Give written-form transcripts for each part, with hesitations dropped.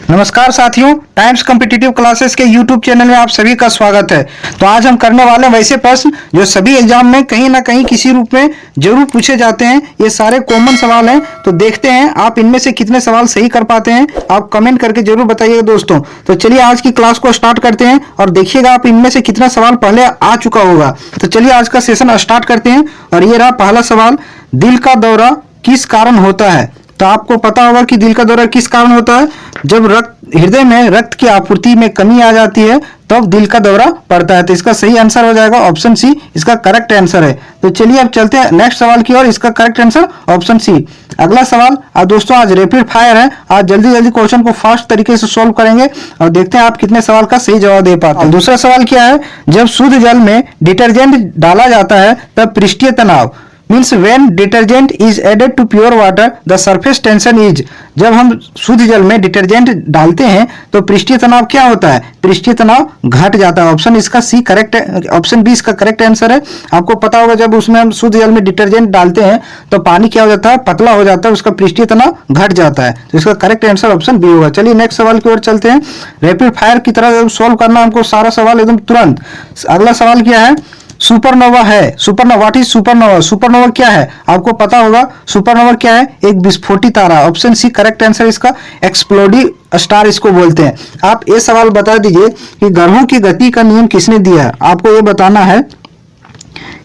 नमस्कार साथियों, times competitive classes के यूट्यूब चैनल में आप सभी का स्वागत है। तो आज हम करने वाले हैं वैसे प्रश्न जो सभी एग्जाम में कहीं ना कहीं किसी रूप में जरूर पूछे जाते हैं। ये सारे कॉमन सवाल हैं, तो देखते हैं आप इनमें से कितने सवाल सही कर पाते हैं। आप कमेंट करके जरूर बताइएगा दोस्तों। तो चलिए आज की क्लास को स्टार्ट करते हैं और देखिएगा आप इनमें से कितना सवाल पहले आ चुका होगा। तो चलिए आज का सेशन स्टार्ट करते हैं। और ये रहा पहला सवाल, दिल का दौरा किस कारण होता है? तो आपको पता होगा कि दिल का दौरा किस कारण होता है। जब हृदय में रक्त की आपूर्ति में कमी आ जाती है तब दिल का दौरा पड़ता है। तो इसका सही आंसर हो जाएगा ऑप्शन सी, इसका करेक्ट आंसर है। तो चलिए अब चलते हैं नेक्स्ट सवाल की ओर। इसका करेक्ट आंसर ऑप्शन सी। अगला सवाल, आज दोस्तों आज रैपिड फायर है। आज जल्दी जल्दी क्वेश्चन को फास्ट तरीके से सोल्व करेंगे और देखते हैं आप कितने सवाल का सही जवाब दे पाते हैं। दूसरा सवाल क्या है, जब शुद्ध जल में डिटर्जेंट डाला जाता है तब पृष्ठीय तनाव means when detergent is added to pure water the surface tension is. जब हम शुद्ध जल में डिटर्जेंट डालते हैं तो पृष्ठीय तनाव क्या होता है? पृष्ठीय तनाव घट जाता है। ऑप्शन इसका सी करेक्ट है, ऑप्शन बी इसका करेक्ट आंसर है। आपको पता होगा जब उसमें हम शुद्ध जल में डिटर्जेंट डालते हैं तो पानी क्या हो जाता है? पतला हो जाता है, उसका पृष्ठीय तनाव घट जाता है। तो इसका करेक्ट आंसर ऑप्शन बी होगा। चलिए नेक्स्ट सवाल की ओर चलते हैं। रैपिड फायर की तरह सोल्व करना हमको सारा सवाल एकदम तुरंत। अगला सवाल क्या है, सुपरनोवा है। Supernova, what is supernova? Supernova क्या है आपको पता होगा। सुपरनोवा क्या है? एक विस्फोटी तारा। ऑप्शन सी करेक्ट आंसर इसका, एक्सप्लोडिव स्टार इसको बोलते हैं। आप ये सवाल बता दीजिए कि ग्रहों की गति का नियम किसने दिया है? आपको ये बताना है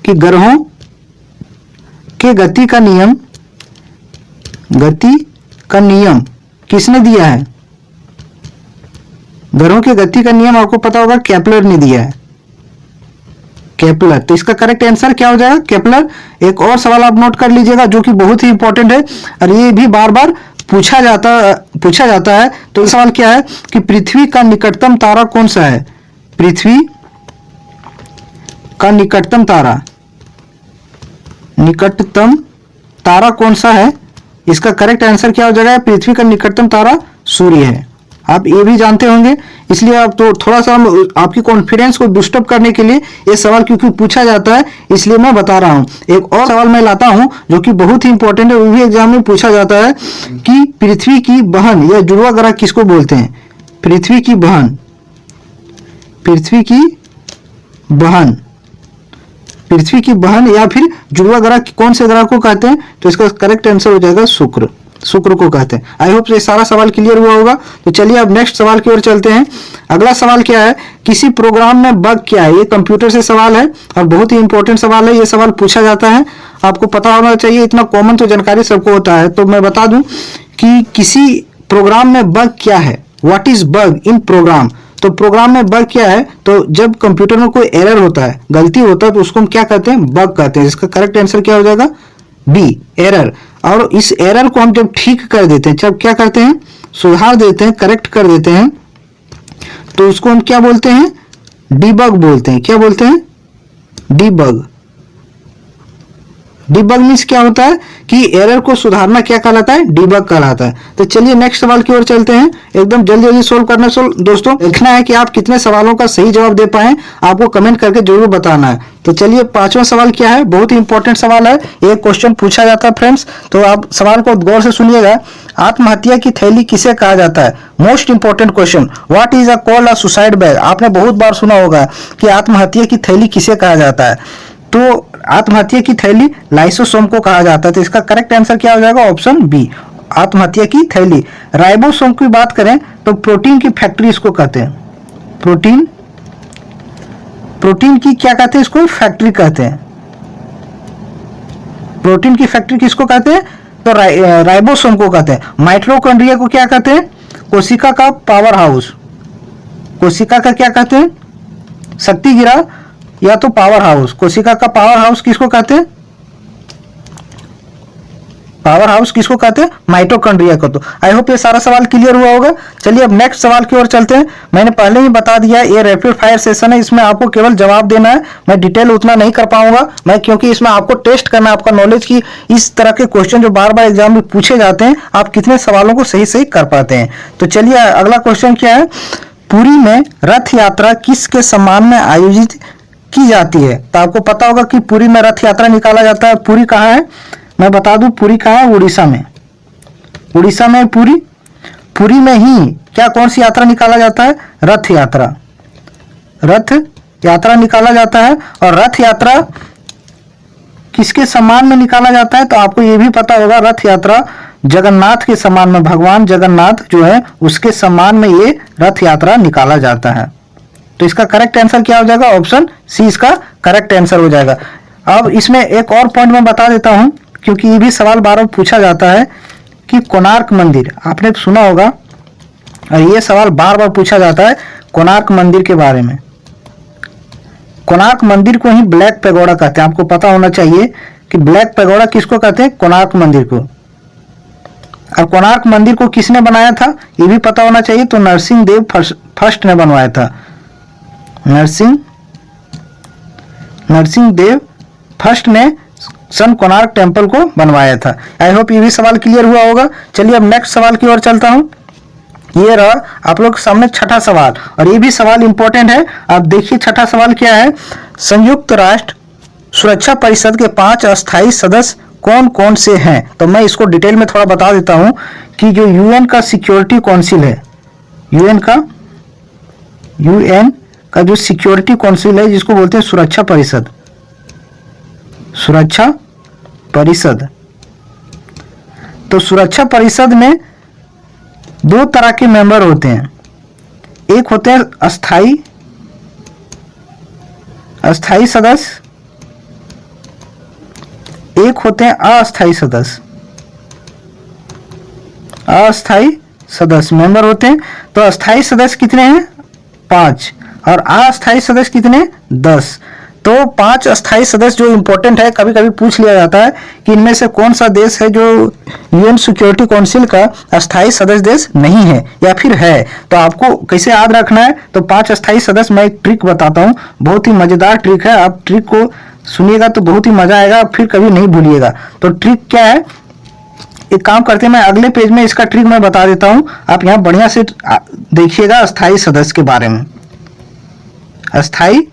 कि ग्रहों के गति का नियम किसने दिया है? ग्रहों की गति का नियम आपको पता होगा केपलर ने दिया है, केपलर। तो इसका करेक्ट आंसर क्या हो जाएगा? केपलर। एक और सवाल आप नोट कर लीजिएगा जो कि बहुत ही इंपॉर्टेंट है और ये भी बार बार पूछा जाता है। तो सवाल क्या है कि पृथ्वी का निकटतम तारा कौन सा है? पृथ्वी का निकटतम तारा कौन सा है? इसका करेक्ट आंसर क्या हो जाएगा? पृथ्वी का निकटतम तारा सूर्य है। आप ये भी जानते होंगे, इसलिए आप तो थोड़ा सा आपकी कॉन्फिडेंस को बूस्टअप करने के लिए ये सवाल क्योंकि पूछा जाता है इसलिए मैं बता रहा हूँ। एक और सवाल मैं लाता हूँ जो कि बहुत ही इंपॉर्टेंट है, वो भी एग्जाम में पूछा जाता है कि पृथ्वी की बहन या जुड़वा ग्रह किसको बोलते हैं? पृथ्वी की बहन या फिर जुड़वा ग्रह कौन से ग्रह को कहते हैं? तो इसका करेक्ट आंसर हो जाएगा शुक्र को कहते हैं। आई होप ये सारा सवाल क्लियर हुआ होगा। तो चलिए अब नेक्स्ट सवाल की ओर चलते हैं। अगला सवाल क्या है, किसी प्रोग्राम में बग क्या है? ये कंप्यूटर से सवाल है और बहुत ही इंपॉर्टेंट सवाल है। ये सवाल पूछा जाता है, आपको पता होना चाहिए। इतना कॉमन तो जानकारी सबको होता है। तो मैं बता दूं कि किसी प्रोग्राम में बग क्या है। What is bug in program? तो प्रोग्राम में बग क्या है? तो जब कंप्यूटर में कोई एरर होता है, गलती होता है, तो उसको हम क्या कहते हैं? बग कहते हैं। इसका करेक्ट आंसर क्या हो जाएगा? B, error. और इस एरर को हम जब ठीक कर देते हैं, जब क्या करते हैं? सुधार देते हैं, करेक्ट कर देते हैं, तो उसको हम क्या बोलते हैं? डीबग बोलते हैं। क्या बोलते हैं? डीबग। डीबग मीन्स क्या होता है कि एरर को सुधारना क्या कहलाता है? डीबग कहलाता है। तो चलिए नेक्स्ट सवाल की ओर चलते हैं। एकदम जल्दी जल्दी सोल्व करना दोस्तों। देखना है कि आप कितने सवालों का सही जवाब दे पाए, आपको कमेंट करके जरूर बताना है। तो चलिए पांचवा सवाल क्या है, बहुत ही इंपॉर्टेंट सवाल है। एक क्वेश्चन पूछा जाता है फ्रेंड्स, तो आप सवाल को गौर से सुनिएगा। आत्महत्या की थैली किसे कहा जाता है? Most important question. What is called a suicide bag? आपने बहुत बार सुना होगा कि आत्महत्या की थैली किसे कहा जाता है। तो आत्महत्या की थैली लाइसोसोम को कहा जाता है। तो इसका करेक्ट आंसर क्या हो जाएगा? ऑप्शन बी, आत्महत्या की थैली। राइबोसोम की बात करें तो प्रोटीन की फैक्ट्री इसको कहते हैं। प्रोटीन की क्या कहते हैं? इसको फैक्ट्री कहते हैं। प्रोटीन की फैक्ट्री किसको कहते हैं? तो राइबोसोम को कहते हैं। माइटोकॉन्ड्रिया को क्या कहते हैं? कोशिका का पावर हाउस। कोशिका का क्या कहते हैं? शक्ति गिरा या तो पावर हाउस। कोशिका का पावर हाउस किसको कहते हैं? पावर हाउस किसको कहते हैं? माइटोकॉन्ड्रिया को। तो आई होप ये सारा सवाल क्लियर हुआ होगा। चलिए अब नेक्स्ट सवाल की ओर चलते हैं। मैंने पहले ही बता दिया ये रैपिड फायर सेशन है, इसमें आपको केवल जवाब देना है। मैं डिटेल उतना नहीं कर पाऊंगा मैं, क्योंकि इसमें आपको टेस्ट करना है आपका नॉलेज की इस तरह के क्वेश्चन जो बार बार एग्जाम में पूछे जाते हैं, आप कितने सवालों को सही सही कर पाते हैं। तो चलिए अगला क्वेश्चन क्या है, पुरी में रथ यात्रा किसके सम्मान में आयोजित की जाती है? तो आपको पता होगा कि पुरी में रथ यात्रा निकाला जाता है। पुरी कहाँ है? मैं बता दूं पुरी कहाँ है? उड़ीसा में। उड़ीसा में पुरी। पुरी में ही क्या कौन सी यात्रा निकाला जाता है? रथ यात्रा। रथ यात्रा निकाला जाता है। और रथ यात्रा किसके सम्मान में निकाला जाता है? तो आपको ये भी पता होगा, रथ यात्रा जगन्नाथ के सम्मान में, भगवान जगन्नाथ जो है उसके सम्मान में ये रथ यात्रा निकाला जाता है। तो इसका करेक्ट आंसर क्या हो जाएगा? ऑप्शन सी इसका करेक्ट आंसर हो जाएगा। अब इसमें एक और पॉइंट मैं बता देता हूं, क्योंकि ये भी सवाल बार बार पूछा जाता है कि कोणार्क मंदिर, आपने सुना होगा और ये सवाल बार बार पूछा जाता है कोणार्क मंदिर के बारे में। कोणार्क मंदिर को ही ब्लैक पैगोडा कहते हैं। आपको पता होना चाहिए कि ब्लैक पैगोडा किसको कहते हैं? कोणार्क मंदिर को। और कोणार्क मंदिर को किसने बनाया था ये भी पता होना चाहिए। तो नरसिंह देव फर्स्ट ने बनवाया था। नरसिंह देव फर्स्ट ने सन कोणार्क टेम्पल को बनवाया था। आई होप ये भी सवाल क्लियर हुआ होगा। चलिए अब नेक्स्ट सवाल की ओर चलता हूं। ये रहा आप लोग के सामने छठा सवाल, और ये भी सवाल इंपॉर्टेंट है। आप देखिए छठा सवाल क्या है। संयुक्त राष्ट्र सुरक्षा परिषद के 5 अस्थायी सदस्य कौन कौन से हैं? तो मैं इसको डिटेल में थोड़ा बता देता हूं कि जो यूएन का सिक्योरिटी काउंसिल है, यूएन का जो सिक्योरिटी काउंसिल है, जिसको बोलते हैं सुरक्षा परिषद। तो सुरक्षा परिषद में 2 तरह के मेंबर होते हैं। एक होते हैं अस्थायी सदस्य, एक होते हैं अस्थायी सदस्य मेंबर होते हैं। तो अस्थायी सदस्य कितने हैं? 5, और अस्थायी सदस्य कितने? 10। तो 5 अस्थायी सदस्य जो इंपॉर्टेंट है, कभी कभी पूछ लिया जाता है कि इनमें से कौन सा देश है जो यूएन सिक्योरिटी काउंसिल का अस्थायी सदस्य देश नहीं है या फिर है। तो आपको कैसे याद रखना है? तो 5 अस्थायी सदस्य, मैं एक ट्रिक बताता हूँ, बहुत ही मजेदार ट्रिक है। आप ट्रिक को सुनिएगा तो बहुत ही मजा आएगा, फिर कभी नहीं भूलिएगा। तो ट्रिक क्या है? एक काम करते हैं, मैं अगले पेज में इसका ट्रिक मैं बता देता हूं, आप यहाँ बढ़िया से देखिएगा अस्थायी सदस्य के बारे में। अस्थायी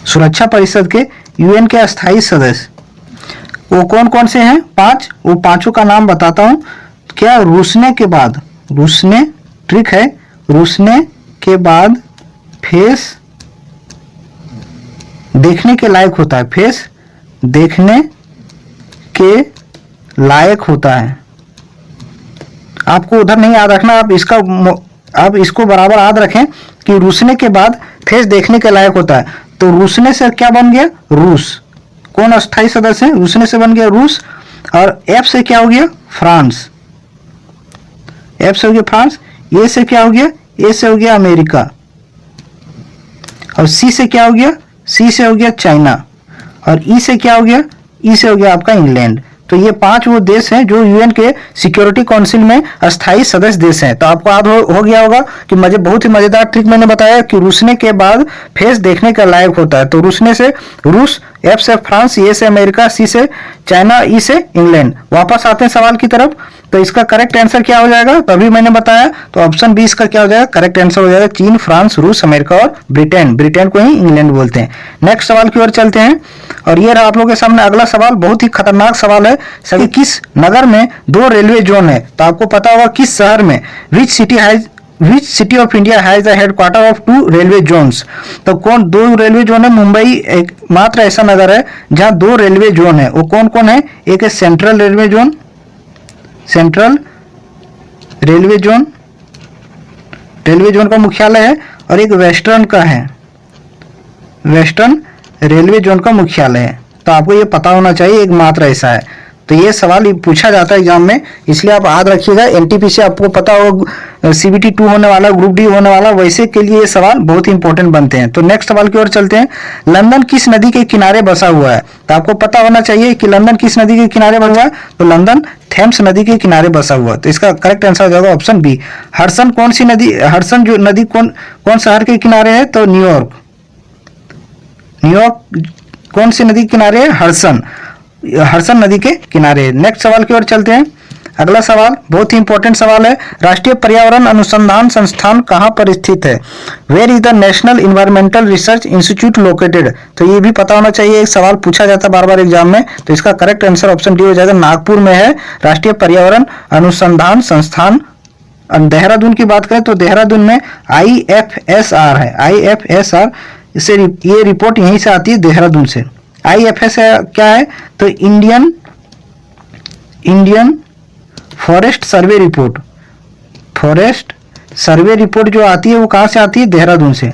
सुरक्षा परिषद के यूएन के अस्थायी सदस्य वो कौन कौन से हैं? 5। वो 5 का नाम बताता हूं। क्या रूसने के बाद, ट्रिक है, रूसने के बाद फेस देखने के लायक होता है, फेस देखने के लायक होता है। आपको उधर नहीं याद रखना, आप इसको बराबर याद रखें कि रूसने के बाद फेस देखने के लायक होता है। तो रूसने से क्या बन गया? रूस। कौन अस्थायी सदस्य है? रूसने से बन गया रूस। और एफ से क्या हो गया? फ्रांस। एफ से हो गया फ्रांस। ए से क्या हो गया? ए से हो गया अमेरिका। और सी से क्या हो गया? सी से हो गया चाइना। और ई से क्या हो गया? ई से हो गया आपका इंग्लैंड। तो ये 5 वो देश हैं जो यूएन के सिक्योरिटी काउंसिल में अस्थायी सदस्य देश हैं। तो आपको याद हो गया होगा कि बहुत ही मजेदार ट्रिक मैंने बताया कि रूसने के बाद फेस देखने का लायक होता है। तो रूसने से रूस, एफ से फ्रांस, ए से अमेरिका, सी से चाइना, ई से इंग्लैंड। वापस आते हैं सवाल की तरफ। तो इसका करेक्ट आंसर क्या हो जाएगा? तो अभी मैंने बताया, तो ऑप्शन बी इसका क्या हो जाएगा? करेक्ट आंसर हो जाएगा चीन, फ्रांस, रूस, अमेरिका और ब्रिटेन। ब्रिटेन को ही इंग्लैंड बोलते हैं। नेक्स्ट सवाल की ओर चलते हैं, और ये रहा आप लोगों के सामने अगला सवाल। बहुत ही खतरनाक सवाल है। सभी किस नगर में 2 रेलवे जोन है? तो आपको पता होगा किस शहर में, which city of India has the headquarter of 2 railway zones. तो कौन 2 रेलवे जोन है? मुंबई एक मात्र ऐसा नगर है जहां 2 रेलवे जोन है। वो कौन कौन है? एक है सेंट्रल रेलवे जोन का मुख्यालय है, और एक वेस्टर्न का है, वेस्टर्न रेलवे जोन का मुख्यालय है। तो आपको ये पता होना चाहिए, एक मात्र ऐसा है। तो ये सवाल पूछा जाता है एग्जाम में, इसलिए आप याद रखिएगा। एनटीपीसी आपको पता हो, सीबीटी 2 होने वाला, ग्रुप डी होने वाला, वैसे के लिए ये सवाल बहुत ही इंपॉर्टेंट बनते हैं। तो नेक्स्ट सवाल की ओर चलते हैं। लंदन किस नदी के किनारे बसा हुआ है? तो आपको पता होना चाहिए कि लंदन किस नदी के किनारे बसा हुआ है। तो लंदन थेम्स नदी के किनारे बसा हुआ है। तो इसका करेक्ट आंसर हो जाएगा ऑप्शन बी। हडसन कौन सी नदी, हडसन जो नदी कौन शहर के किनारे है? तो न्यूयॉर्क कौन सी नदी के किनारे है? हडसन नदी के किनारे। नेक्स्ट सवाल की ओर चलते हैं। अगला सवाल बहुत ही इंपॉर्टेंट सवाल है, राष्ट्रीय पर्यावरण अनुसंधान संस्थान कहाँ पर स्थित है? Where is the national environmental research institute located? तो ये भी पता होना चाहिए, एक सवाल पूछा जाता है बार बार एग्जाम में। तो इसका करेक्ट आंसर ऑप्शन डी हो जाएगा, नागपुर में है राष्ट्रीय पर्यावरण अनुसंधान संस्थान। देहरादून की बात करें तो देहरादून में IFSR है, IFSR इसे ये रिपोर्ट यहीं से आती है, देहरादून से। IFSR क्या है? तो Indian forest survey report, forest survey report जो आती है वो कहाँ से आती है? देहरादून से।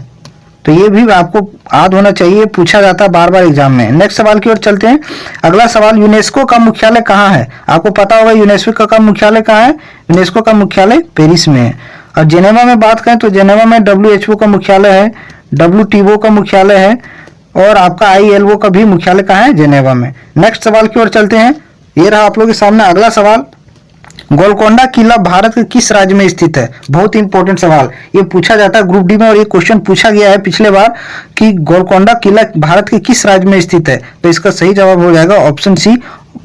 तो ये भी आपको याद होना चाहिए, पूछा जाता है बार बार एग्जाम में। नेक्स्ट सवाल की ओर चलते हैं। अगला सवाल, यूनेस्को का मुख्यालय कहाँ है? आपको पता होगा यूनेस्को का मुख्यालय कहाँ है? यूनेस्को का मुख्यालय पेरिस में है। और जेनेवा में बात करें तो जेनेवा में WHO का मुख्यालय है, WTO का मुख्यालय है, और आपका ILO का भी मुख्यालय कहाँ है? जेनेवा में। नेक्स्ट सवाल की ओर चलते हैं। ये रहा आप लोगों के सामने अगला सवाल, गोलकोंडा किला भारत के किस राज्य में स्थित है? बहुत इंपॉर्टेंट सवाल, ये पूछा जाता है ग्रुप डी में, और ये क्वेश्चन पूछा गया है पिछले बार कि गोलकोंडा किला भारत के किस राज्य में स्थित है? तो इसका सही जवाब हो जाएगा ऑप्शन सी,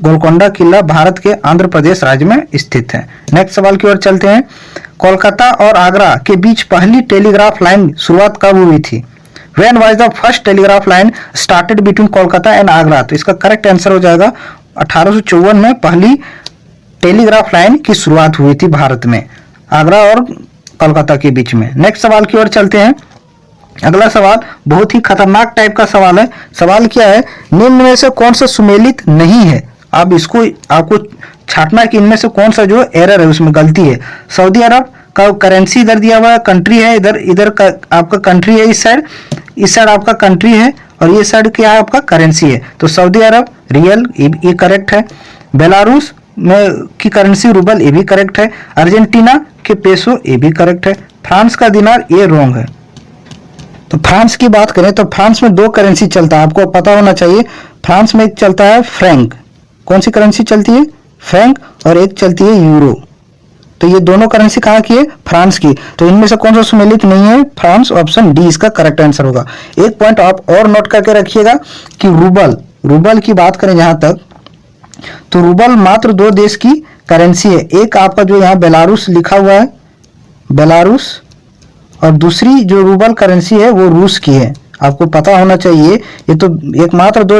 गोलकोंडा किला भारत के आंध्र प्रदेश राज्य में स्थित है। नेक्स्ट सवाल की ओर चलते हैं। कोलकाता और आगरा के बीच पहली टेलीग्राफ लाइन शुरुआत कब हुई थी? When was the first telegraph line started between Kolkata and Agra? तो इसका करेक्ट आंसर हो जाएगा 1854 में पहली टेलीग्राफ लाइन की शुरुआत हुई थी भारत में, आगरा और कोलकाता के बीच में। नेक्स्ट सवाल की ओर चलते हैं। अगला सवाल बहुत ही खतरनाक टाइप का सवाल है। सवाल क्या है, निम्न में से कौन सा सुमेलित नहीं है? अब इसको आपको छांटना है कि इनमें से कौन सा जो एरर है, उसमें गलती है। सऊदी अरब का करेंसी इधर दिया हुआ है, कंट्री है इधर का आपका कंट्री है, इस साइड आपका कंट्री है, और ये साइड क्या है? आपका करेंसी है। तो सऊदी अरब रियल, ये करेक्ट है। बेलारूस में की करेंसी रूबल, ये भी करेक्ट है। अर्जेंटीना के पेसो, ये भी करेक्ट है। फ्रांस का दिनार, ये रॉन्ग है। तो फ्रांस की बात करें तो फ्रांस में 2 करेंसी चलता है, आपको पता होना चाहिए। फ्रांस में एक चलता है फ्रैंक, कौन सी करेंसी चलती है? फ्रैंक, और एक चलती है यूरो। तो ये दोनों करेंसी कहाँ की है? फ्रांस की। तो इनमें से कौन सा सुमेलित नहीं है? फ्रांस, ऑप्शन डी इसका करेक्ट आंसर होगा। एक पॉइंट आप और नोट करके रखिएगा कि रूबल की बात करें जहां तक, तो रूबल मात्र 2 देश की करेंसी है। एक आपका जो यहाँ बेलारूस लिखा हुआ है, बेलारूस, और दूसरी जो रूबल करेंसी है वो रूस की है। आपको पता होना चाहिए। ये तो एकमात्र 2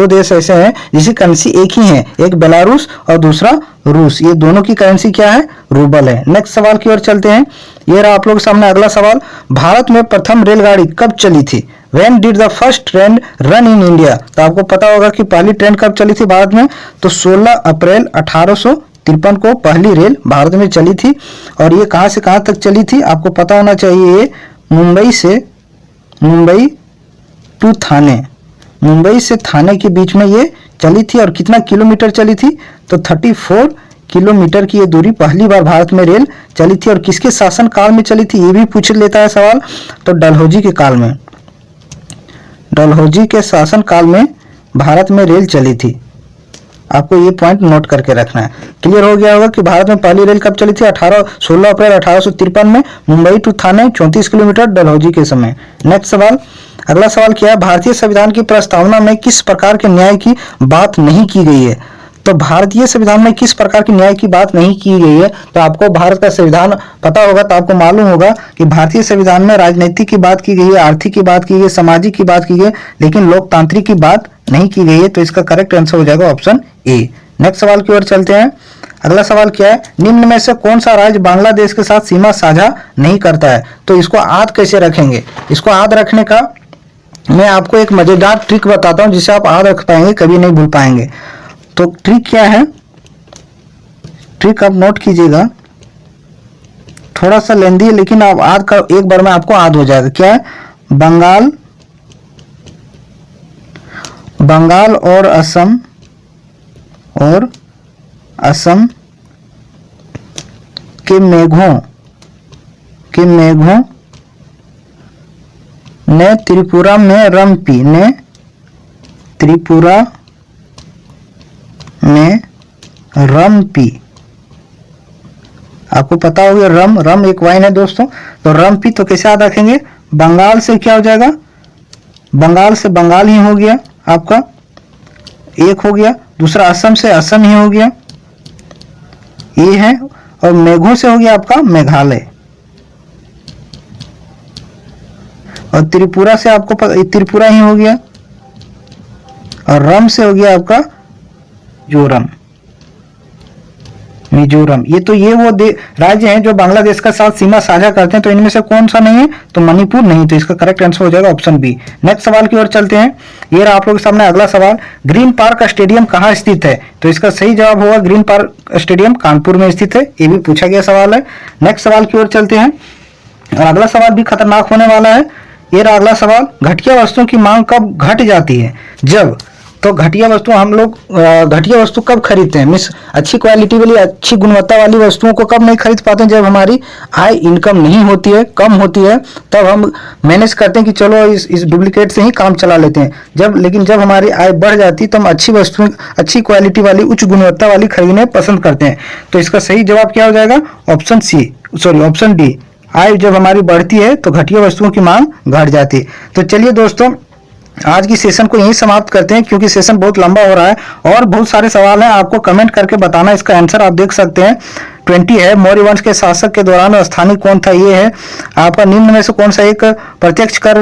देश ऐसे हैं जिसकी करेंसी एक ही है, एक बेलारूस और दूसरा रूस। ये दोनों की करेंसी क्या है? रूबल है। नेक्स्ट सवाल की ओर चलते हैं। ये रहा आप लोगों के सामने अगला सवाल, भारत में प्रथम रेलगाड़ी कब चली थी? When did the first train run in India? तो आपको पता होगा कि पहली ट्रेन कब चली थी भारत में? तो 16 अप्रैल 1853 को पहली रेल भारत में चली थी। और ये कहाँ से कहाँ तक चली थी? आपको पता होना चाहिए। मुंबई टू थाने, मुंबई से थाने के बीच में ये चली थी। और कितना किलोमीटर चली थी? तो 34 किलोमीटर की ये दूरी पहली बार भारत में रेल चली थी। और किसके शासन काल में चली थी, ये भी पूछ लेता है सवाल। तो डलहौजी के काल में, डलहौजी के शासन काल में भारत में रेल चली थी। आपको ये पॉइंट नोट करके रखना है। क्लियर हो गया होगा कि भारत में पहली रेल कब चली थी? 16 अप्रैल 1853 में Mumbai to Thane, 34 kilometre Dalhousie के समय। नेक्स्ट सवाल, अगला सवाल क्या है, भारतीय संविधान की प्रस्तावना में किस प्रकार के न्याय की बात नहीं की गई है? तो भारतीय संविधान में किस प्रकार की न्याय की बात नहीं की गई है? तो आपको भारत का संविधान पता होगा तो आपको मालूम होगा कि भारतीय संविधान में राजनीति की बात की गई है, आर्थिक की बात की गई, सामाजिक की बात की गई, लेकिन लोकतांत्रिक की बात नहीं की गई है। तो इसका करेक्ट आंसर हो जाएगा ऑप्शन ए। नेक्स्ट सवाल की ओर चलते हैं। अगला सवाल क्या है, निम्न में से कौन सा राज्य बांग्लादेश के साथ सीमा साझा नहीं करता है? तो इसको याद कैसे रखेंगे? इसको याद रखने का मैं आपको एक मजेदार ट्रिक बताता हूं जिसे आप याद रख पाएंगे, कभी नहीं भूल पाएंगे। तो ट्रिक क्या है, ट्रिक आप नोट कीजिएगा, थोड़ा सा लेंदी है लेकिन आप याद कर, एक बार में आपको याद हो जाएगा। क्या है? बंगाल और असम के मेघों ने त्रिपुरा में रम्पी, ने त्रिपुरा में रम्पी, आपको पता होगा रम एक वाइन है दोस्तों। तो रम्पी तो कैसे याद रखेंगे? बंगाल से क्या हो जाएगा? बंगाल से बंगाल ही हो गया, आपका एक हो गया। दूसरा असम से असम ही हो गया। ये है, और मेघों से हो गया आपका मेघालय, और त्रिपुरा से आपको त्रिपुरा ही हो गया, और रम से हो गया आपका मिजोरम। ये वो राज्य हैं जो बांग्लादेश का साथ सीमा साझा करते हैं, तो इनमें से कौन सा नहीं है, तो मणिपुर नहीं, तो इसका करेक्ट आंसर हो जाएगा ऑप्शन बी। नेक्स्ट सवाल की ओर चलते हैं। ये रहा आप लोगों के सामने अगला सवाल, ग्रीन पार्क स्टेडियम कहाँ स्थित है, तो इसका सही जवाब होगा ग्रीन पार्क स्टेडियम कानपुर में स्थित है, ये भी पूछा गया सवाल है। नेक्स्ट सवाल की ओर चलते हैं, और अगला सवाल भी खतरनाक होने वाला है। ये रहा अगला सवाल, घटिया वस्तुओं की मांग कब घट जाती है, जब, तो घटिया वस्तु हम लोग घटिया वस्तु कब खरीदते हैं, मीन्स अच्छी क्वालिटी वाली अच्छी गुणवत्ता वाली वस्तुओं को कब नहीं खरीद पाते हैं, जब हमारी आय इनकम नहीं होती है, कम होती है, तब हम मैनेज करते हैं कि चलो इस डुप्लीकेट से ही काम चला लेते हैं। लेकिन जब हमारी आय बढ़ जाती है तो हम अच्छी वस्तु अच्छी क्वालिटी वाली उच्च गुणवत्ता वाली खरीदने पसंद करते हैं। तो इसका सही जवाब क्या हो जाएगा, ऑप्शन डी। आय जब हमारी बढ़ती है तो घटिया वस्तुओं की मांग घट जाती है। तो चलिए दोस्तों, आज की सेशन को यहीं समाप्त करते हैं, क्योंकि सेशन बहुत लंबा हो रहा है और बहुत सारे सवाल हैं, आपको कमेंट करके बताना इसका आंसर। आप देख सकते हैं 20 है, मौर्य वंश के शासक के दौरान स्थानीय कौन था, ये है आपका निम्न में से कौन सा एक प्रत्यक्ष कर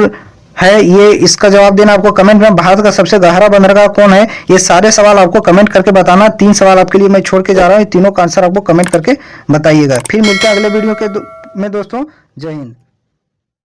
है, ये इसका जवाब देना आपको कमेंट में। भारत का सबसे गहरा बंदरगाह कौन है, ये सारे सवाल आपको कमेंट करके बताना। 3 सवाल आपके लिए मैं छोड़ के जा रहा हूँ, तीनों का आंसर आपको कमेंट करके बताइएगा। फिर मिलते हैं अगले वीडियो में दोस्तों, जय हिंद।